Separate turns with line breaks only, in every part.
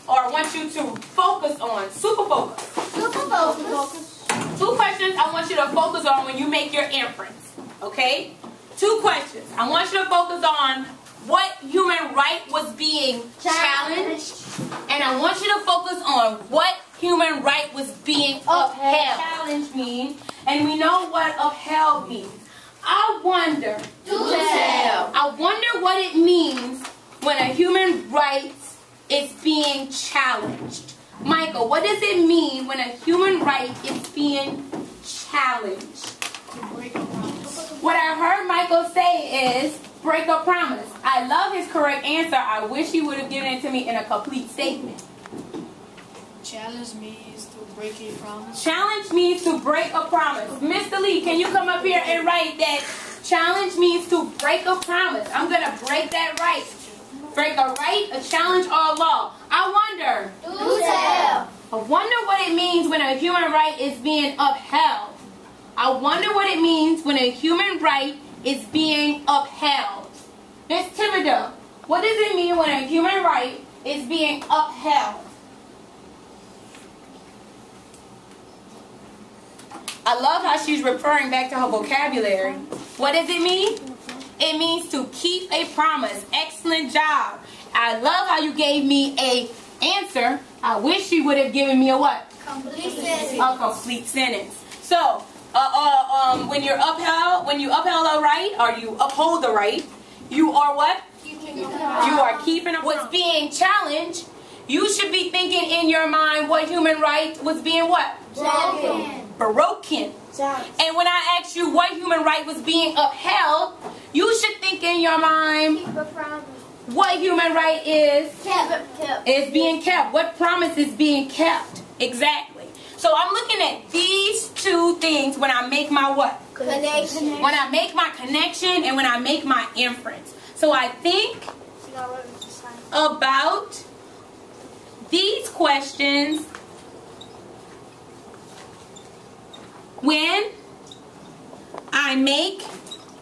or I want you to focus on, super focus.
Super focus.
2 questions I want you to focus on when you make your inference, okay? 2 questions. I want you to focus on what human right was being challenged, and I want you to focus on what human right was being upheld. Challenge means, and we know what upheld means. I wonder what it means when a human right is being challenged. Michael, what does it mean when a human right is being challenged? What I heard Michael say is break a promise. I love his correct answer. I wish he would have given it to me in a complete statement.
Challenge means to break a promise.
Challenge means to break a promise. Mr. Lee, can you come up here and write that challenge means to break a promise? I'm going to break that right. Break a right, a challenge, or a law. I wonder what it means when a human right is being upheld. I wonder what it means when a human right is being upheld. Ms. Thibodeau, what does it mean when a human right is being upheld? I love how she's referring back to her vocabulary. What does it mean? It means to keep a promise. Excellent job. I love how you gave me a answer. I wish you would have given me a what?
Complete sentence.
A complete sentence. So, when you upheld a right, or you uphold the right, you are what? You are keeping what's being challenged. You should be thinking in your mind what human right was being what? Broken. And when I asked you what human right was being upheld, you should think in your mind what human right is being kept. What promise is being kept? Exactly. So I'm looking at these 2 things when I make my what?
Connection.
When I make my connection and when I make my inference. So I think about these questions when I make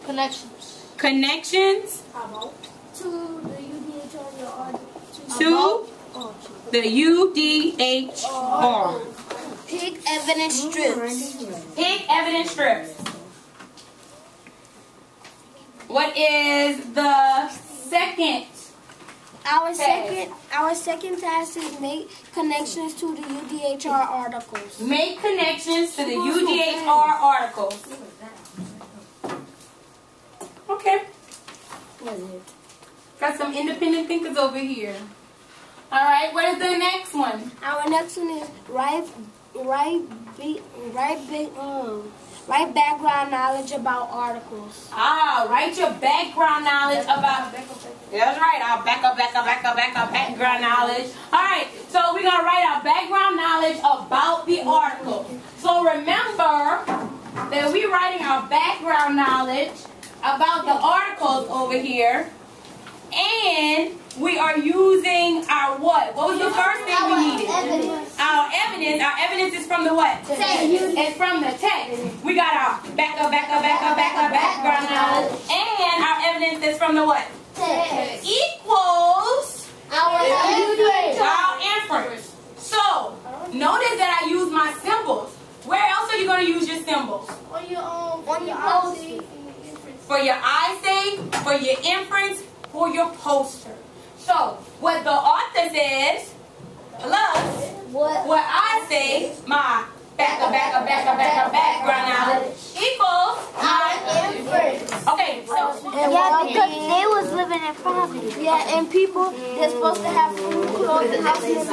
connections to the UDHR.
Pick evidence strips.
Pick evidence strips. What is the second?
Our second task is make connections to the UDHR articles.
Make connections to the UDHR articles. Okay. Got some independent thinkers over here. All right. What is the next one?
Our next one is write background knowledge about articles.
Write your background knowledge about. That's right. Our background knowledge. All right. So we're gonna write our background knowledge about the article. So remember that we're writing our background knowledge about the articles over here, and we are using our what? What was the first thing we needed? Our evidence. Our evidence is from the what?
Text.
It's from the text. We got our background knowledge, and our evidence is from the what?
Text.
Equals
Our
inference. So notice that I use my symbols. Where else are you going to use your symbols?
On your poster.
For your essay, for your inference, for your poster. So, what the author says, plus what I say, my background knowledge, equals my inference. Okay, so.
Yeah, because they was living in poverty. Yeah, and people, they're supposed to have food, clothing, housing, and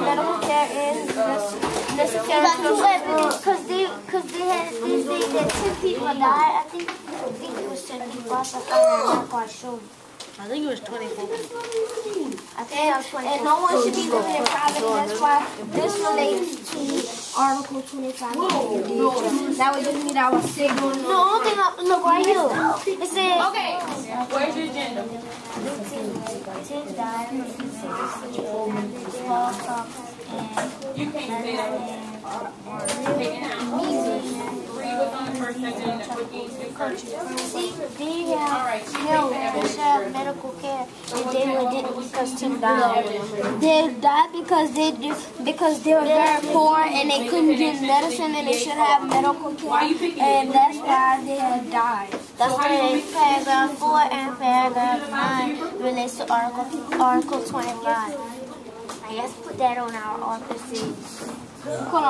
medical care, and necessary services. Because they say that 10 people died. I think it was 10 people. I'm not quite sure.
I think it was 24 people.
I think that was 24. And no one should be living in poverty. That's why this relates to Article 25. That would give me that was signal. No, look right here. It says.
Okay, where's your agenda?
10 died.
You can't say that. Take it out. 3 was on the first agenda. What needs to
They have medical care, and they were because to die. They died because they were very poor and they couldn't get medicine and they should have medical care, and that's why they had died. That's why paragraph 4 and paragraph 9 relates to Article 25. I guess put that on our offices. We can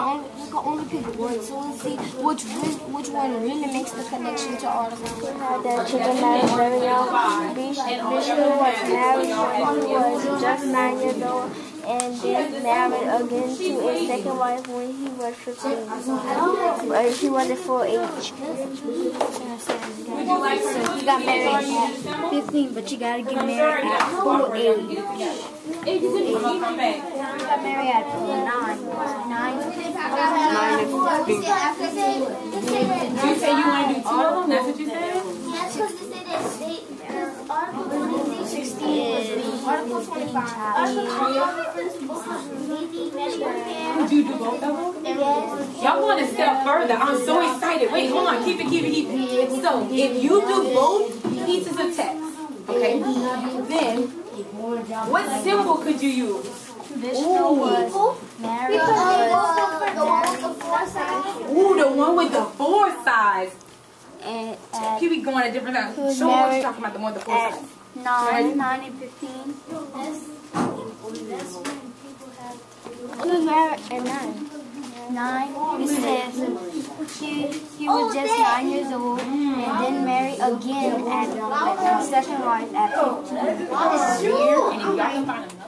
only pick one, so we'll see which one really makes the connection to Article 25. That children married very young. Vishnu was married when he was just 9 years old, and then married again to a second wife when he was 15. He was at full age. So he got married at 15, but you gotta get married at full age. He got married at 9.
You say you want to do 2 of them? That's what you said?
Yes, because they said that Article 16 Article 25.
Would you do both of them?
Yes.
Y'all want to step further. I'm so excited. Wait, hold on. Keep it. So, if you do both pieces of text, okay, then what symbol could you use?
Married.
Ooh, the one with the 4 sides.
And
Keep going at different times. Show me what you're talking about, the one with the 4 sides.
9 and 15. He was married at 9. 9. It says he was just 9 years old and then married again at second wife at 15.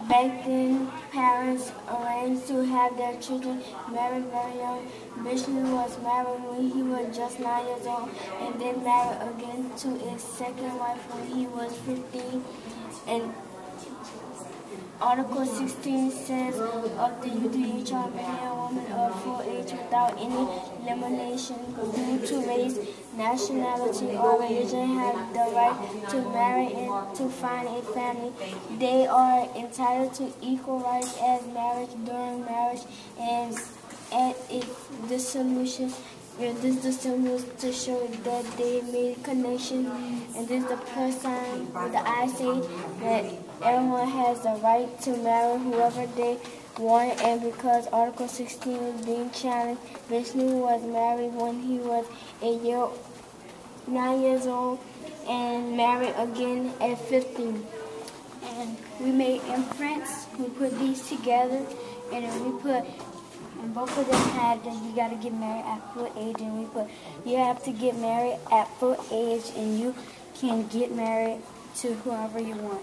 Back then, parents arranged to have their children married very young. Vishnu was married when he was just 9 years old and then married again to his second wife when he was 15. And Article 16 says, of the youth each shall marry a woman of full age without any limitation due to race, nationality, or religion have the right to marry and to find a family. They are entitled to equal rights as marriage during marriage and if dissolution. This is the symbol to show that they made a connection, and this is the plus sign with the I say that everyone has the right to marry whoever they want, and because Article 16 is being challenged, Vishnu was married when he was 9 years old and married again at 15. And we made imprints, we put these together, and then we put and both of them had that you got to get married at full age, and we put you have to get married at full age, and you can get married to whoever you want.